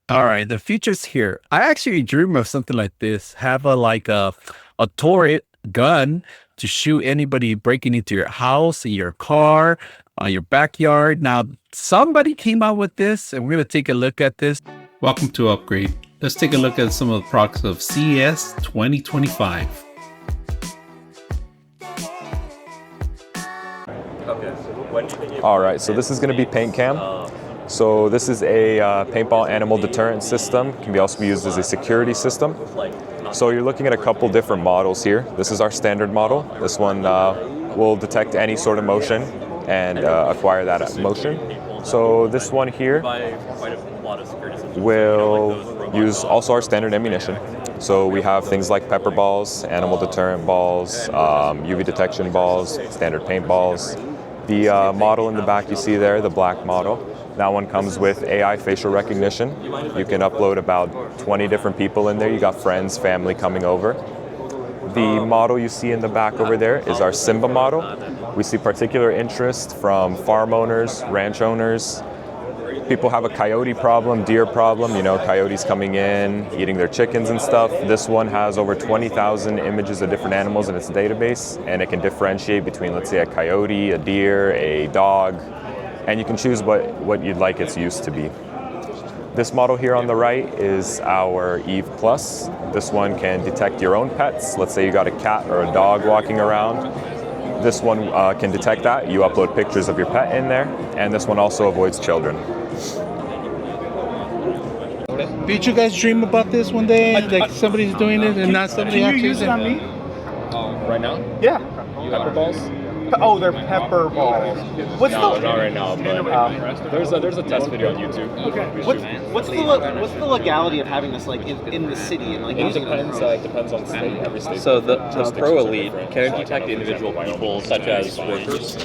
All right, the future's here. I actually dream of something like this. Have a turret gun to shoot anybody breaking into your house, your car, your backyard. Now, somebody came out with this, and we're gonna take a look at this. Welcome to Upgrade. Let's take a look at some of the products of CES 2025. All right, so this is going to be Paintcam. So this is a paintball animal deterrent system. Can be also be used as a security system. So you're looking at a couple different models here. This is our standard model. This one will detect any sort of motion and acquire that motion. So this one here will use also our standard ammunition. So we have things like pepper balls, animal deterrent balls, UV detection balls, standard paintballs. The model in the back you see there, the black model, that one comes with AI facial recognition. You can upload about 20 different people in there. You got friends, family coming over. The model you see in the back over there is our Simba model. We see particular interest from farm owners, ranch owners. People have a coyote problem, deer problem, coyotes coming in, eating their chickens and stuff. This one has over 20,000 images of different animals in its database, and it can differentiate between, let's say, a coyote, a deer, a dog, and you can choose what you'd like its use to be. This model here on the right is our Eve Plus. This one can detect your own pets. Let's say you got a cat or a dog walking around. This one can detect that. You upload pictures of your pet in there, and this one also avoids children. Did you guys dream about this one day? Like somebody's doing it and not somebody Can you actually? use it on me? Right now? Yeah. Pepper balls? Oh, they're pepper balls. What's No, the not right now, but there's a test video on YouTube. What's the legality of having this like in the city and like It using it? depends on state. Every state. So the Pro Elite can can detect individual people such as workers.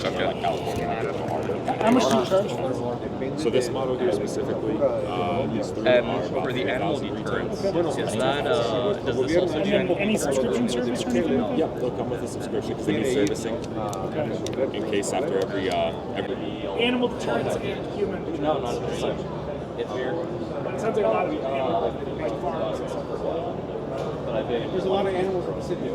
How much do you charge for it? So this model here specifically is through And for the animal deterrents, is that does this also check? Any subscription service or anything? Yeah, they'll come with a subscription because they need servicing. In case after every Animal deterrents and human. No, not at all. It sounds like a lot of animal like farms and stuff as well. There's a lot of animals in the city.